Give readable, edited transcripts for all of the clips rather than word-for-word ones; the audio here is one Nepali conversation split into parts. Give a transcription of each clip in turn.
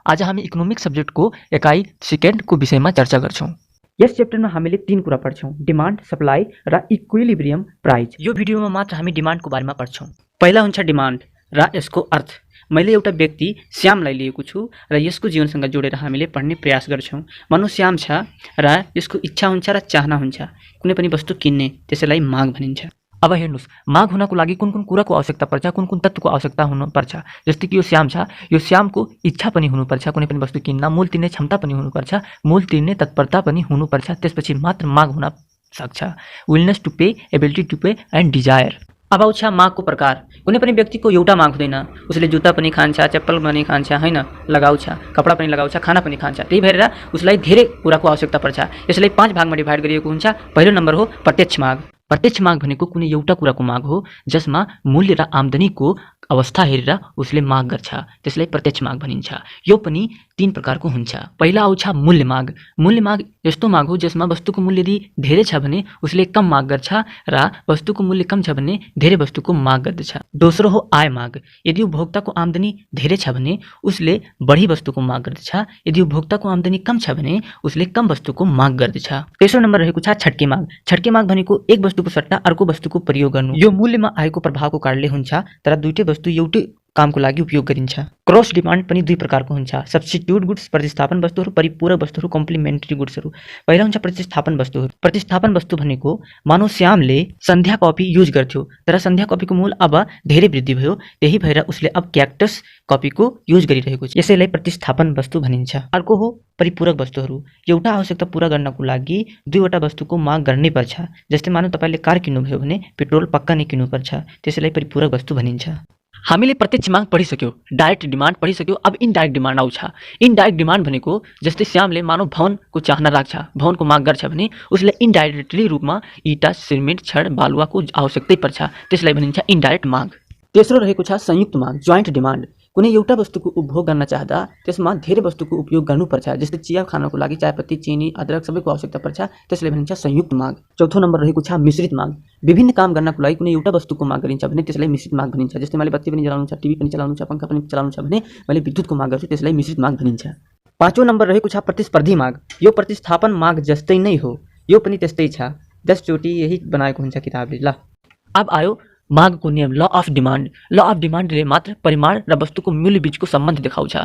आज हामी इकोनोमिक सब्जेक्टको एकाइ सेकेन्डको विषयमा चर्चा गर्छौँ। यस च्याप्टरमा हामीले 3 कुरा पढ्छौँ: डिमान्ड, सप्लाई र इक्विलिब्रियम प्राइस। यो भिडियोमा मात्र हामी डिमान्डको बारेमा पढ्छौँ। पहिला हुन्छ डिमान्ड र यसको अर्थ। मैले एउटा व्यक्ति श्यामलाई लिएको छु र यसको जीवनसँग जोडेर हामीले पढ्ने प्रयास गर्छौँ। मानौ श्याम छ र यसको इच्छा हुन्छ र चाहना हुन्छ कुनै पनि वस्तु किन्ने, त्यसैलाई माग भनिन्छ। अब हेर्नुस्, माग हुनको लागि कुन कुन कुराको आवश्यकता पर्छ, कुन कुन तत्त्वको आवश्यकता हुनुपर्छ। जस्तै कि यो श्याम छ, यो श्यामको इच्छा पनि हुनुपर्छ कुनै पनि वस्तु किन्न, मूल तिर्ने क्षमता पनि हुनुपर्छ, मूल तिर्ने तत्परता पनि हुनुपर्छ, त्यसपछि मात्र माग हुन सक्छ। Willingness to pay, ability to pay and desire. अब आउँछ मागको प्रकार। कुनै पनि व्यक्तिको एउटा माग हुँदैन। उसले जुत्ता पनि खान्छ, चप्पल पनि खान्छ, हैन, लगाउँछ, कपडा पनि लगाउँछ, खाना पनि खान्छ। त्यही भएर उसलाई धेरै कुराको आवश्यकता पर्छ। यसलाई 5 भागमा डिभाइड गरिएको हुन्छ। पहिलो नम्बर हो प्रत्यक्ष माग। प्रत्यक्ष माग भनेको कुनै एउटा कुराको माग हो जसमा मूल्य र आम्दानीको अवस्था हेरेर उसले माग गर्छ, त्यसलाई प्रत्यक्ष माग भनिन्छ। यो पनि 3 प्रकारको हुन्छ। पहिला आउँछ मूल्य माग। मूल्य माग यस्तो माग हो जसमा वस्तुको मूल्य यदि धेरै छ भने उसले कम माग गर्छ र वस्तुको मूल्य कम छ भने धेरै वस्तुको माग गर्दछ। दोस्रो हो आय माग। यदि उपभोक्ताको आम्दानी धेरै छ भने उसले बढी वस्तुको माग गर्दछ, यदि उपभोक्ताको आम्दानी कम छ भने उसले कम वस्तुको माग गर्दछ। तेस्रो नम्बर रहेको छ छड्के माग। छड्के माग भनेको एक वस्तुको सट्टा अर्को वस्तुको प्रयोग गर्नु। यो मूल्यमा आएको प्रभावको कारणले हुन्छ, तर दुईटै वस्तु एउटै कामको लागि उपयोग गरिन्छ। क्रस डिमान्ड पनि 2 प्रकारको हुन्छ: सब्स्टिट्युट गुड्स, प्रतिस्थापन वस्तुहरू, परिपूरक वस्तुहरू, कम्प्लिमेन्ट्री गुड्सहरू। पहिला हुन्छ प्रतिस्थापन वस्तुहरू। प्रतिस्थापन वस्तु भनेको मानव श्यामले सन्ध्या कपी युज गर्थ्यो, तर सन्ध्या कपीको मूल्य अब धेरै वृद्धि भयो, त्यही भएर उसले अब क्याक्टस कपीको युज गरिरहेको छ। यसैलाई प्रतिस्थापन वस्तु भनिन्छ। अर्को हो परिपूरक वस्तुहरू। एउटा आवश्यकता पूरा गर्नको लागि 2 वटा वस्तुको माग गर्नै पर्छ। जस्तै मानौ तपाईले कार किन्नुभयो भने पेट्रोल पक्का नै किन्नुपर्छ, त्यसैलाई परिपूरक वस्तु भनिन्छ। हामीले प्रत्यक्ष माग पढिसक्यौ, डाइरेक्ट डिमान्ड पढिसक्यौ। अब इनडाइरेक्ट डिमान्ड आउँछ। इनडाइरेक्ट डिमान्ड भनेको जस्तै श्यामले मानव भवनको चाहना राख्छ, भवनको माग गर्छ भने उसले इनडाइरेक्टली रूपमा इटा, सिमेन्ट, छड, बालुवाको आवश्यकतै पर्छ, त्यसलाई भनिन्छ इनडाइरेक्ट माग। तेस्रो रहेको छ संयुक्त माग, जोइन्ट डिमान्ड। कुनै एउटा वस्तुको उपभोग गर्न चाहदा त्यसमा धेरै वस्तुको उपयोग गर्नुपर्छ। जस्तै चिया खानको लागि चायपत्ती, चिनी, अदरक सबैको आवश्यकता पर्छ, त्यसलाई भनिन्छ संयुक्त माग। चौथो नम्बर रहेको छ मिश्रित माग। विभिन्न काम गर्नको लागि कुनै एउटा वस्तुको माग गरिन्छ भने त्यसलाई मिश्रित माग भनिन्छ। जस्तै मैले बत्ती पनि जलाउनु छ, टिभी पनि चलाउनु छ, पंखा पनि चलाउनु छ भने मैले विद्युतको माग गर्छु, त्यसलाई मिश्रित माग भनिन्छ। पाँचौं नम्बर रहेको छ प्रतिस्पर्धी माग। यो प्रतिस्थापन माग जस्तै नै हो, यो पनि त्यस्तै छ। 10 चोटि यही बनाएको हुन्छ किताबले। ल अब आयो मागको नियम, law of demand. Law of डिमान्डले मात्र परिमाण र वस्तुको मूल्य बीचको सम्बन्ध देखाउँछ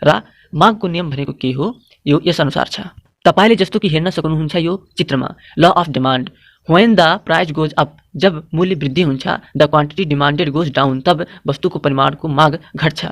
र मागको नियम भनेको के हो, यो यस अनुसार छ। तपाईले जस्तो कि हेर्न सक्नुहुन्छ यो चित्रमा, law of demand. When the price goes up, जब मूल्य वृद्धि हुन्छ, the quantity demanded goes down, तब वस्तुको परिमाणको माग घट्छ।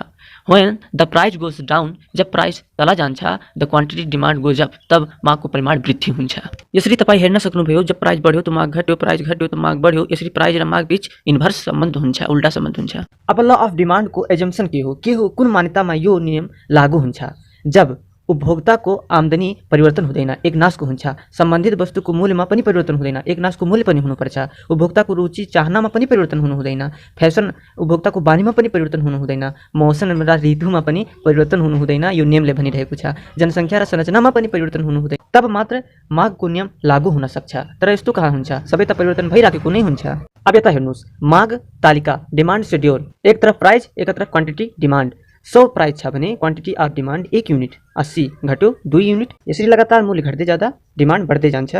When the price goes down, जब प्राइस तल जान्छ, the quantity demand goes up, तब मागको परिमाण वृद्धि हुन्छ। यसरी तपाईँ हेर्न सक्नुभयो, जब प्राइस बढ्यो त माग घट्यो, प्राइस घट्यो त माग बढ्यो। यसरी प्राइस र माग बीच इन्भर्स सम्बन्ध हुन्छ, उल्टा सम्बन्ध हुन्छ। अब ल अफ डिमान्डको एजम्पसन के हो, कुन मान्यतामा यो नियम लागू हुन्छ? जब उपभोक्ताको आम्दानी परिवर्तन हुँदैन, एकनासको हुन्छ। सम्बन्धित वस्तुको मूल्यमा पनि परिवर्तन हुँदैन, एकनासको मूल्य पनि हुनुपर्छ। उपभोक्ताको रुचि चाहनामा पनि परिवर्तन हुनु हुँदैन, फ्यासन उपभोक्ताको बानीमा पनि परिवर्तन हुनु हुँदैन, मौसम र ऋतुमा पनि परिवर्तन हुनु हुँदैन, यो नियमले भनिरहेको छ। जनसङ्ख्या र संरचनामा पनि परिवर्तन हुनु हुँदैन, तब मात्र मागको नियम लागू हुन सक्छ। तर यस्तो कहाँ हुन्छ, सबै त परिवर्तन भइराखेको नै हुन्छ। अब यता हेर्नुस्, माग तालिका, डिमान्ड शेड्युल। एक तरफ प्राइस, एकातर्फ क्वान्टिटी डिमान्ड। 100 प्राइस छ भने क्वान्टिटी अफ डिमान्ड 1 युनिट, 80 घट्यो 2 युनिट। यसरी लगातार मूल्य घट्दै जाँदा डिमान्ड बढ्दै जान्छ।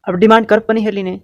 अब डिमान्ड कर्भ पनि हेर्लिने,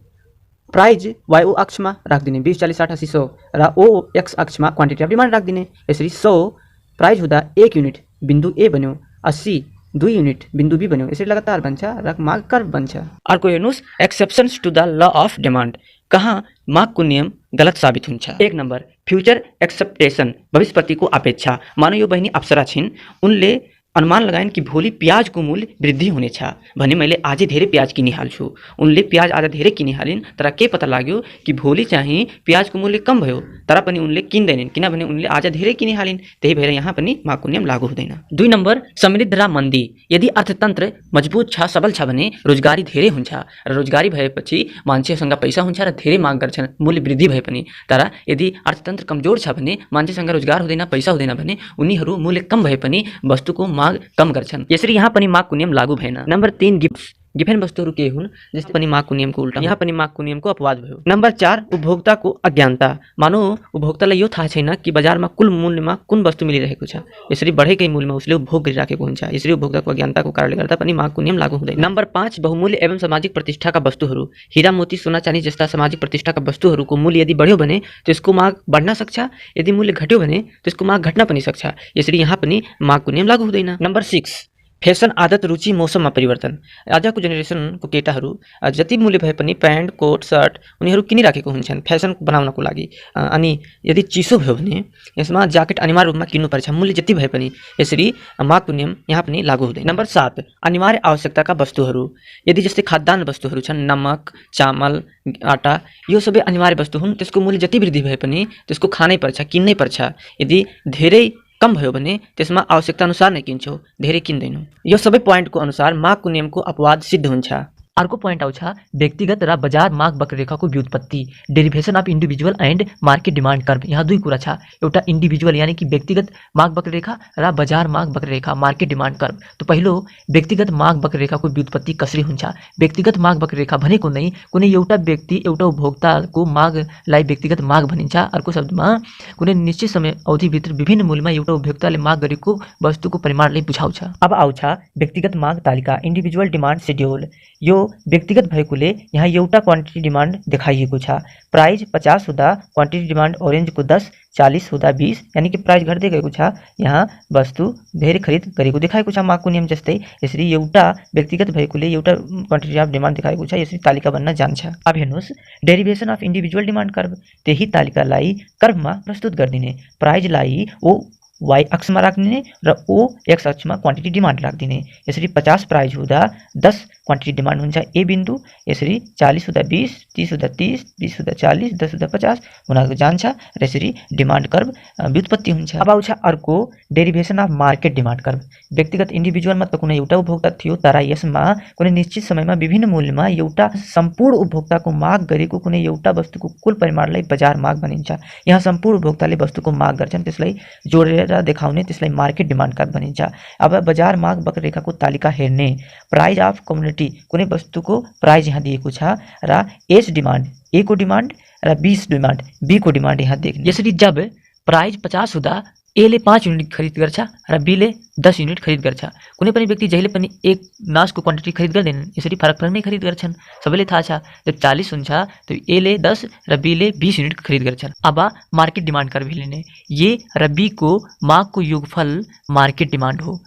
प्राइस वाई ओ अक्षमा राखिदिने, 20, 40, 60, 80, 100 र ओ एक्स अक्षमा क्वान्टिटी अफ डिमान्ड राखिदिने। यसरी 100 प्राइस हुँदा 1 युनिट, बिन्दु ए बन्यो, 80 2 युनिट, बिन्दु बी बन्यो। यसरी लगातार बन्छ र माग कर्भ बन्छ। अर्को हेर्नुस्, exceptions to the law of demand. कहाँ मागको नियम गलत साबित हुन्छ? 1 नम्बर, फ्युचर एक्सपेक्टेसन, भविष्यप्रतिको अपेक्षा। मानौ यो बहिनी अप्सरा छिन्, उनले अनुमान लगाइन् कि भोलि प्याजको मूल्य वृद्धि हुनेछ भने मैले आजै धेरै प्याज किनिहाल्छु। उनले प्याज आज धेरै किनिहालिन्, तर के पत्ता लाग्यो कि भोलि चाहिँ प्याजको मूल्य कम भयो, तर पनि उनले किन्दैनन् किनभने उनले आज धेरै किनिहालिन्। त्यही भएर यहाँ पनि मागको नियम लागू हुँदैन। 2 नम्बर, समृद्ध र मन्दी। यदि अर्थतन्त्र मजबुत छ, सबल छ भने रोजगारी धेरै हुन्छ र रोजगारी भएपछि मान्छेसँग पैसा हुन्छ र धेरै माग गर्छन्, मूल्य वृद्धि भए पनि। तर यदि अर्थतन्त्र कमजोर छ भने, मान्छेसँग रोजगार हुँदैन, पैसा हुँदैन भने उनीहरू मूल्य कम भए पनि वस्तुको माग कम गर्छन्। यसरी यहाँ पनि मागको नियम लागू भएन। Number 3, gifts. गिफेन वस्तुहरू के हुन् जस्तै पनि मागको नियमको उल्टा, यहाँ पनि मागको नियमको अपवाद भयो। नम्बर 4 उपभोक्ताको अज्ञानता। मानौ उपभोक्तालाई यो थाहा छैन कि बजारमा कुल मूल्यमा कुन वस्तु मिलिरहेको छ, यसरी बढेकै मूल्यमा उसले उपभोग गरिराखेको हुन्छ। यसरी उपभोक्ताको अज्ञानताको कारणले गर्दा पनि मागको नियम लागू हुँदैन। नम्बर 5 बहुमूल्य एवं सामाजिक प्रतिष्ठाका वस्तुहरू। हीरा मोती सोना चाँदी जस्ता सामाजिक प्रतिष्ठाका वस्तुहरूको मूल्य यदि बढ्यो भने त्यसको माग बढ्न सक्छ, यदि मूल्य घट्यो भने त्यसको माग घट्न पनि सक्छ। यसरी यहाँ पनि मागको नियम लागू हुँदैन। नम्बर 6 फेसन आदत रुचि मौसममा परिवर्तन। आजको जेनेरेसनको केटाहरू जति मूल्य भए पनि प्यान्ट कोट सर्ट उनीहरू किनिराखेको हुन्छन् फेसन बनाउनको लागि। अनि यदि चिसो भयो भने यसमा ज्याकेट अनिवार्य रूपमा किन्नुपर्छ, मूल्य जति भए पनि। यसरी मागको नियम यहाँ पनि लागू हुँदैन। नम्बर 7 अनिवार्य आवश्यकताका वस्तुहरू। यदि जस्तै खाद्यान्न वस्तुहरू छन्, नमक चामल आटा, यो सबै अनिवार्य वस्तु हुन्। त्यसको मूल्य जति वृद्धि भए पनि त्यसको खानै पर्छ, किन्नै पर्छ। यदि धेरै कम भयो भने त्यसमा आवश्यकता अनुसार नै किन्छौ, धेरै किन्दैनौ। यो सबै पोइन्टको अनुसार मागको नियमको अपवाद सिद्ध हुन्छ। अर्को पोइन्ट आउँछ व्यक्तिगत र बजार माग वक्ररेखाको व्युत्पत्ति, derivation of individual and market demand curve. यहाँ दुई कुरा छ, एउटा इन्डिभिजुअल यानी कि व्यक्तिगत माग वक्ररेखा र बजार माग वक्ररेखा मार्केट डिमान्ड कर्भ। त पहिलो व्यक्तिगत माग वक्ररेखाको व्युत्पत्ति कसरी हुन्छ? व्यक्तिगत माग वक्ररेखा भनेको नै कुनै एउटा व्यक्ति एउटा उपभोक्ताको मागलाई व्यक्तिगत माग भनिन्छ। अर्को शब्दमा कुनै निश्चित समय अवधिभित्र विभिन्न मूल्यमा एउटा उपभोक्ताले माग गरेको वस्तुको परिमाणलाई बुझाउँछ। अब आउँछ व्यक्तिगत माग तालिका, इन्डिभिजुअल डिमान्ड सेड्युल। यो व्यक्तिगत भएकोले यहाँ एउटा क्वान्टिटी डिमान्ड देखाइएको छ। प्राइस 50 हुँदा क्वान्टिटी डिमान्ड ओरेन्जको 10, 40 हुँदा 20, यानी कि प्राइस घट्दै गएको छ। यहाँ वस्तु धेरै खरिद गरेको देखाएको छ मागको नियम जस्तै। यसरी एउटा व्यक्तिगत भएकोले एउटा क्वान्टिटी अफ डिमान्ड देखाएको छ, यसरी तालिका बन्न जान्छ। अब हेर्नुहोस् derivation of individual demand curve, त्यही तालिकालाई कर्भमा प्रस्तुत गरिदिने। प्राइजलाई ओ वाई अक्षमा राखिदिने र ओ एक्स अक्षमा क्वान्टिटी डिमान्ड राखिदिने। यसरी 50 प्राइज हुँदा 10 क्वान्टिटी डिमान्ड हुन्छ ए बिन्दु। यसरी 40 हुँदा 20, 30 हुँदा 30, 20 हुँदा 40, 10 हुँदा 50 हुन जान्छ र यसरी डिमान्ड कर्भ व्युत्पत्ति हुन्छ। अब आउँछ अर्को derivation of market demand curve. व्यक्तिगत इन्डिभिजुअलमा त कुनै एउटा उपभोक्ता थियो, तर यसमा कुनै निश्चित समयमा विभिन्न मूल्यमा एउटा सम्पूर्ण उपभोक्ताको माग गरेको कुनै एउटा वस्तुको कुल परिमाणलाई बजार माग भनिन्छ। यहाँ सम्पूर्ण उपभोक्ताले वस्तुको माग गर्छन्, त्यसलाई जोडेर देखाउने, त्यसलाई मार्केट डिमान्ड कर्भ भनिन्छ। अब बजार माग वक्ररेखाको तालिका हेर्ने, प्राइस अफ कम्युनिटी, कुनै वस्तुको प्राइस यहाँ दिएको छ र एस डिमान्ड ए को डिमान्ड र 20 डिमान्ड बी को डिमान्ड यहाँ देख्ने। यसरी जब प्राइस 50 हुँदा ए ले 5 युनिट खरिद गर्छ र बी ले 10 युनिट खरिद गर्छ। कुनै पनि व्यक्ति जहिले पनि एक नासको क्वान्टिटी खरिद गर्दैनन्, यसरी फरक फरक नै खरिद गर्छन्। सबैले थाहा छ जब 40 हुन्छ त ए ले 10 र बी ले 20 युनिट खरिद गर्छन्। अब मार्केट डिमान्ड कर्भ लिने, ए र बी को मागको योगफल मार्केट डिमान्ड हो,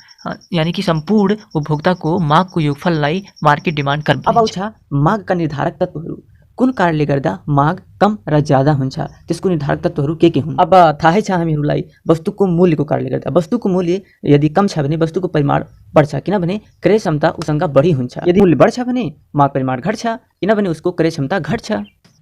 यानी कि सम्पूर्ण उपभोक्ताको मागको योगफललाई मार्केट डिमान्ड कर्भ। अब आउँछ मागका निर्धारक तत्त्वहरू। कुन कारणले गर्दा माग कम र ज्यादा हुन्छ, त्यसको निर्धारक तत्त्वहरू के हुन्? अब थाहै छ हामीहरूलाई वस्तुको मूल्यको कारणले गर्दा। वस्तुको मूल्य यदि कम छ भने वस्तुको परिमाण बढ्छ, किनभने क्रय क्षमता उसँग बढी हुन्छ। यदि मूल्य बढ्छ भने माग परिमाण घट्छ, किनभने उसको क्रय क्षमता घट्छ।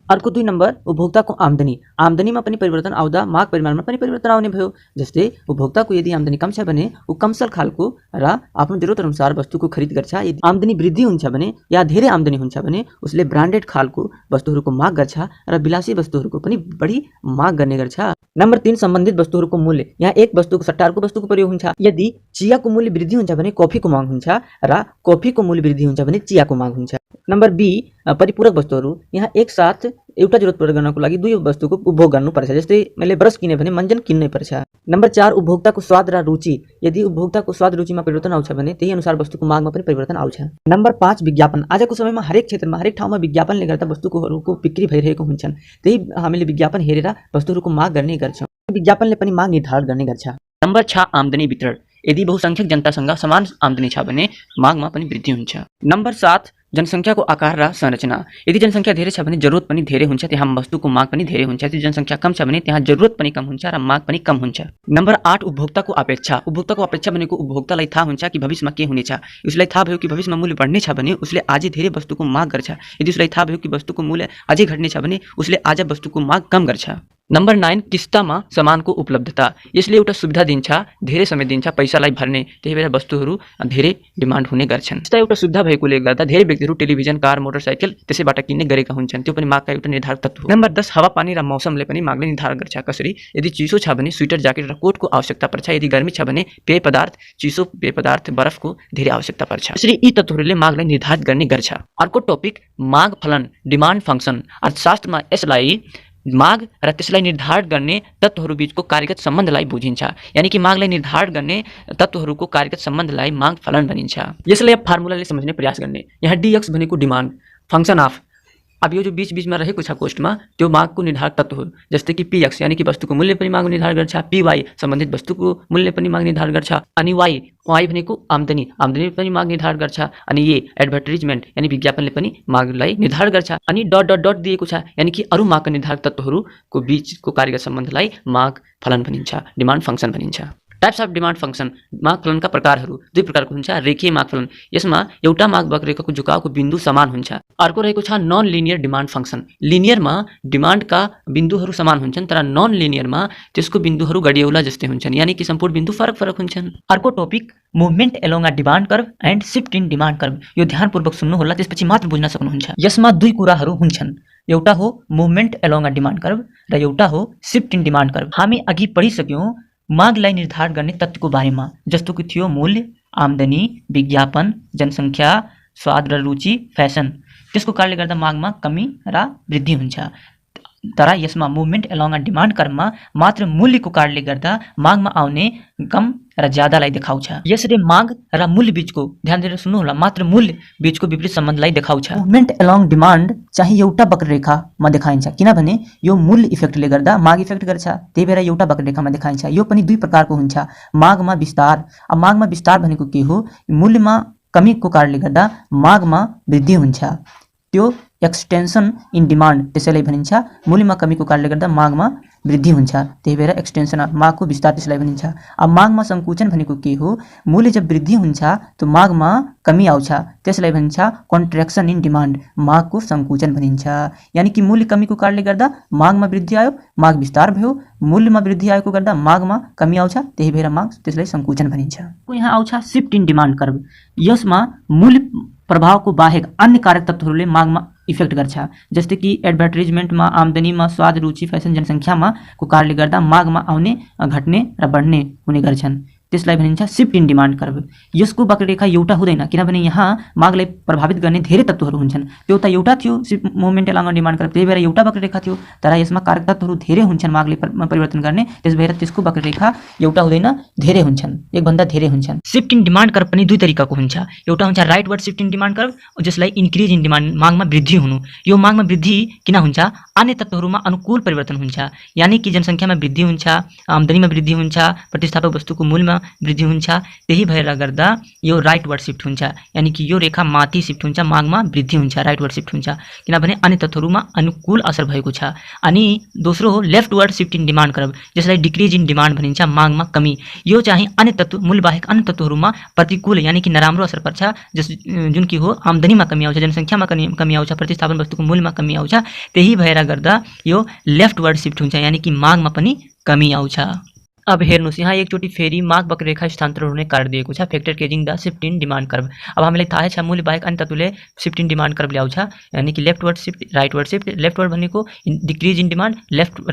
अर्को 2 नम्बर उपभोक्ताको आम्दानी। आम्दानीमा पनि परिवर्तन आउँदा माग परिमाणमा पनि परिवर्तन आउने भयो। जस्तै उपभोक्ताको यदि आम्दानी कम छ भने ऊ कमसल खालको र आफ्नो जरुरत अनुसार वस्तुको खरिद गर्छ। यदि आम्दानी वृद्धि हुन्छ भने या धेरै आम्दानी हुन्छ भने उसले ब्रान्डेड खालको वस्तुहरूको माग गर्छ र विलासी वस्तुहरूको पनि बढी माग गर्ने गर्छ। नम्बर 3 सम्बन्धित वस्तुहरूको मूल्य। यहाँ एक वस्तुको सट्टा अर्को वस्तुको प्रयोग हुन्छ। यदि चियाको मूल्य वृद्धि हुन्छ भने कफीको माग हुन्छ र कफीको मूल्य वृद्धि हुन्छ भने चियाको माग हुन्छ। नम्बर बी परिपूरक वस्तुहरू। यहाँ एक साथ एउटा जरुरत पूरा गर्नको लागि दुई वस्तुको उपभोग गर्नुपर्छ। जस्तै मैले ब्रस किने भने मञ्जन किन्नै पर्छ। नम्बर 4 उपभोक्ताको स्वाद र रुचि। यदि उपभोक्ताको स्वाद रुचिमा परिवर्तन आउँछ भने त्यही अनुसार वस्तुको मागमा पनि परिवर्तन आउँछ। नम्बर 5 विज्ञापन। आजको समयमा हरेक क्षेत्रमा हरेक ठाउँमा विज्ञापनले गर्दा वस्तुहरूको बिक्री भइरहेको हुन्छन्, त्यही हामीले विज्ञापन हेरेर वस्तुहरूको माग गर्ने गर्छौँ। विज्ञापनले पनि माग निर्धारण गर्ने गर्छ। नम्बर 6 आम्दानी वितरण। यदि बहुसंख्यक जनतासँग समान आम्दानी छ भने मागमा पनि वृद्धि हुन्छ। नम्बर 7 जनसङ्ख्याको आकार र संरचना। यदि जनसङ्ख्या धेरै छ भने जरुरत पनि धेरै हुन्छ, त्यहाँ वस्तुको माग पनि धेरै हुन्छ। यदि जनसङ्ख्या कम छ भने त्यहाँ जरुरत पनि कम हुन्छ र माग पनि कम हुन्छ। नम्बर 8 उपभोक्ताको अपेक्षा। उपभोक्ताको अपेक्षा भनेको उपभोक्तालाई थाहा हुन्छ कि भविष्यमा के हुनेछ। उसलाई थाहा भयो कि भविष्यमा मूल्य बढ्ने छ भने उसले आज धेरै वस्तुको माग गर्छ। यदि उसलाई थाहा भयो कि वस्तुको मूल्य अझै घट्ने छ भने उसले आज वस्तुको माग कम गर्छ। नंबर 9 किस्तामा सामानको उपलब्धता। यसले एउटा सुविधा दिन्छ, धेरै समय दिन्छ पैसालाई भर्ने, त्यही भएर वस्तुहरू धेरै डिमान्ड हुने गर्छन्। यस्ता एउटा सुविधा भएकोले गर्दा धेरै व्यक्तिहरू टेलिभिजन, कार, मोटरसाइकल त्यसैबाट किन्ने गरेका हुन्छन्। त्यो पनि मागका एउटा निर्धारक तत्व हो। नम्बर 10 हावापानी र मौसमले पनि मागले निर्धारण गर्छ। कसरी? यदि चिसो छ भने स्वेटर, ज्याकेट र कोटको आवश्यकता पर्छ। यदि गर्मी छ भने पेय पदार्थ, चिसो पेय पदार्थ, बरफको धेरै आवश्यकता पर्छ। यसरी यी तत्वहरूले मागलाई निर्धारित गर्ने गर्छ। अर्को टपिक माग फलन, डिमान्ड फंक्सन। अर्थशास्त्रमा यसलाई माग र त्यसलाई निर्धारित गर्ने तत्त्वहरू बीचको कार्यगत सम्बन्धलाई बुझिन्छ। यानी कि मागलाई निर्धारित गर्ने तत्त्वहरूको कार्यगत सम्बन्धलाई माग फलन भनिन्छ। यसलाई अब फार्मुलाले समझ्ने प्रयास गर्ने। यहाँ dx भनेको डिमान्ड फंक्सन अफ, अब यो जो बीच-बीचमा रहेको छ कोष्टमा त्यो मागको निर्धारक तत्व हो। जस्तै कि px यानी कि वस्तुको मूल्य पनि माग निर्धारण गर्छ, py सम्बन्धित वस्तुको मूल्य पनि माग निर्धारण गर्छ, अनि y भनेको आम्दानी पनि माग निर्धारण गर्छ, अनि ए एडभर्टाइजमेन्ट यानी विज्ञापनले पनि मागलाई निर्धारण गर्छ, अनि डट डट डट दिएको छ यानी कि अरू मागका निर्धारक तत्वहरूको बीचको कार्यगत सम्बन्धलाई माग फलन भनिन्छ, डिमान्ड फंक्सन भनिन्छ। टाइप्स अफ डिमान्ड फंक्सन, माग फलनका प्रकारहरू दुई प्रकारको हुन्छ। रेखीय माग फलन, यसमा एउटा माग वक्ररेखाको झुकावको बिन्दु समान हुन्छ। अर्को रहेको छ नन लिनियर डिमान्ड फंक्सन। लिनियरमा डिमान्डका बिन्दुहरू समान हुन्छन् तर नन लिनियरमा त्यसको बिन्दुहरू गडियौला जस्तै हुन्छन्, यानी कि सम्पूर्ण बिन्दु फरक फरक हुन्छन्। अर्को topic movement along a demand curve and shift in demand curve. यो ध्यानपूर्वक सुन्नु होला, त्यसपछि मात्र बुझ्न सक्नुहुन्छ। यसमा दुई कुराहरू हुन्छन्, एउटा हो movement along a demand curve र एउटा हो शिफ्ट इन डिमान्ड कर्भ। हामी अघि पढिसक्यौं मागलाई निर्धारण गर्ने तत्त्वको बारेमा, जस्तो कि थियो मूल्य, आम्दानी, विज्ञापन, जनसङ्ख्या, स्वाद र रुचि, फ्यासन। त्यसको कारणले गर्दा मागमा कमी र वृद्धि हुन्छ। तर यसमा मुभमेन्ट एलोङ अ डिमान्ड कर्भमा मात्र मूल्यको कारणले गर्दा मागमा आउने कम र ज्यादालाई देखाउँछ। यसरी माग र मूल्य बीचको, ध्यान दिएर सुन्नु होला, मात्र मूल्य बीचको विपरीत सम्बन्धलाई देखाउँछ। मुभमेन्ट एलोङ डिमान्ड चाहिँ एउटा वक्ररेखामा देखाइन्छ, किनभने यो मूल्य इफेक्टले गर्दा माग इफेक्ट गर्छ, त्यही भएर एउटा वक्ररेखामा देखाइन्छ। यो पनि दुई प्रकारको हुन्छ, मागमा विस्तार। अब मागमा विस्तार भनेको के हो? मूल्यमा कमीको कारणले गर्दा मागमा वृद्धि हुन्छ, त्यो एक्सटेन्सन इन डिमान्ड त्यसैलाई भनिन्छ। मूल्यमा कमीको कारणले गर्दा मागमा वृद्धि हुन्छ, त्यही भएर एक्सटेन्सन अफ मागको विस्तार त्यसलाई भनिन्छ। अब मागमा सङ्कुचन भनेको के हो? मूल्य जब वृद्धि हुन्छ तो मागमा कमी आउँछ, त्यसलाई भनिन्छ कन्ट्र्याक्सन इन डिमान्ड, मागको सङ्कुचन भनिन्छ। यानी कि मूल्य कमीको कारणले गर्दा मागमा वृद्धि आयो, माग विस्तार भयो, मूल्यमा वृद्धि आएको गर्दा मागमा कमी आउँछ, त्यही भएर माग त्यसलाई सङ्कुचन भनिन्छ। यहाँ आउँछ शिफ्ट इन डिमान्ड कर्भ। यसमा मूल्य प्रभावको बाहेक अन्य कारक तत्त्वहरूले मागमा इफेक्ट गर्छ, जस्तै कि एडभर्टाइजमेन्टमा, आम्दानीमा, स्वाद, रुचि, फ्यासन, जनसङ्ख्यामा को कारणले गर्दा मागमा आउने, घट्ने र बढ्ने हुने गर्छन्, त्यसलाई भनिन्छ शिफ्ट इन डिमान्ड कर्भ। यसको वक्ररेखा एउटा हुँदैन, किनभने यहाँ मागलाई प्रभावित गर्ने धेरै तत्त्वहरू हुन्छन्। त्यो त एउटा थियो movement along a demand curve, त्यही भएर एउटा वक्ररेखा थियो, तर यसमा कारक तत्त्वहरू धेरै हुन्छन् मागले परिवर्तन गर्ने, त्यस भएर त्यसको वक्ररेखा एउटा हुँदैन, धेरै हुन्छन्, एकभन्दा धेरै हुन्छन्। शिफ्ट इन डिमान्ड कर्भ पनि दुई तरिकाको हुन्छ। एउटा हुन्छ rightward shift in demand curve, जसलाई इन्क्रिज इन डिमान्ड, मागमा वृद्धि हुनु। यो मागमा वृद्धि किन हुन्छ? अन्य तत्त्वहरूमा अनुकूल परिवर्तन हुन्छ, यानी कि जनसङ्ख्यामा वृद्धि हुन्छ, आम्दानीमा वृद्धि हुन्छ, प्रतिस्थापक वस्तुको मूल्यमा वृद्धि हुन्छ, त्यही भएर गर्दा यो राइटवर्ड शिफ्ट हुन्छ, यानी कि यो रेखा माथि शिफ्ट हुन्छ, मागमा वृद्धि हुन्छ, राइटवर्ड शिफ्ट हुन्छ, किनभने अन्य तत्त्वहरूमा अनुकूल असर भएको छ। अनि दोस्रो हो leftward shift in demand curve, जसलाई डिक्रिज इन डिमान्ड भनिन्छ, मागमा कमी। यो चाहिँ अन्य तत्त्व, मूल्य बाहेक अन्य तत्त्वहरूमा प्रतिकूल यानी कि नराम्रो असर पर्छ, जुन कि हो आम्दानीमा कमी आउँछ, जनसङ्ख्यामा कमी आउँछ, प्रतिस्थापन वस्तुको मूल्यमा कमी आउँछ, त्यही भएर गर्दा यो लेफ्टवर्ड शिफ्ट हुन्छ, यानी कि मागमा पनि कमी आउँछ। अब हेर्नुस्, यहाँ एकचोटि फेरि माग वक्ररेखा स्थानान्तरण हुने कार्य दिएको छ, factor causing the shift in demand curve. अब हामीलाई थाहा छ मूल्य बाहेक अन्य तत्त्वले शिफ्ट इन डिमान्ड कर्भ ल्याउँछ, यानी कि leftward shift, rightward shift. Leftward भनेको डिक्रिज इन डिमान्ड,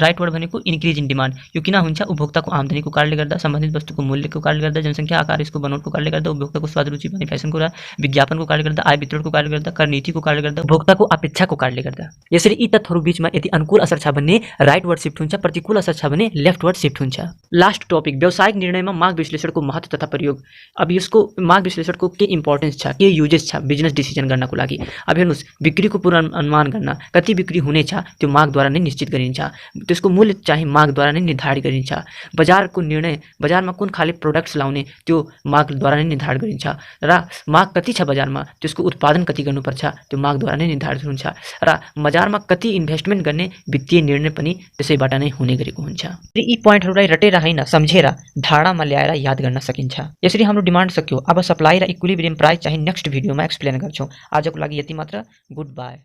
राइटवर्ड भनेको इन्क्रिज इन डिमान्ड। यो किन हुन्छ? उपभोक्ताको आम्दानीको कारणले गर्दा, सम्बन्धित वस्तुको मूल्यको कारणले गर्दा, जनसङ्ख्या, आकार, यसको बनोटको कारणले गर्दा, उपभोक्ताको स्वाद, रुचि भने फ्यासनको र विज्ञापनको कारणले गर्दा, आय वितरणको कारणले गर्दा, कर नीतिको कारणले गर्दा, उपभोक्ताको अपेक्षाको कारणले गर्दा। यसरी यी तत्त्वहरू बीचमा यदि अनुकूल असर छ भने राइटवर्ड शिफ्ट हुन्छ, प्रतिकूल असर छ भने लेफ्टवर्ड शिफ्ट हुन्छ। लास्ट टपिक व्यावसायिक निर्णयमा माग विश्लेषणको महत्त्व तथा प्रयोग। अब यसको माग विश्लेषणको के इम्पोर्टेन्स छ, के युजेस छ बिजनेस डिसिजन गर्नको लागि। अब हेर्नुस्, बिक्रीको पूर्वानुमान गर्न, कति बिक्री हुनेछ त्यो मागद्वारा नै निश्चित गरिन्छ, त्यसको मूल्य चाहिँ मागद्वारा नै निर्धारित गरिन्छ। बजारको निर्णय, बजारमा कुन खाले प्रोडक्ट्स लाउने त्यो मागद्वारा नै निर्धारित गरिन्छ, र माग कति छ बजारमा, त्यसको उत्पादन कति गर्नुपर्छ त्यो मागद्वारा नै निर्धारित हुन्छ, र बजारमा कति इन्भेस्टमेन्ट गर्ने वित्तीय निर्णय पनि त्यसैबाट नै हुने गरेको हुन्छ। यी पोइन्टहरूलाई रटेर हैन सम्झेर धारणामा ल्याएर याद गर्न सकिन्छ। यसरी हाम्रो डिमान्ड सक्यो। अब सप्लाई र इक्विलिब्रियम प्राइस चाहिँ नेक्स्ट भिडियोमा एक्सप्लेन गर्छौं। आजको लागि यति मात्र। Good bye.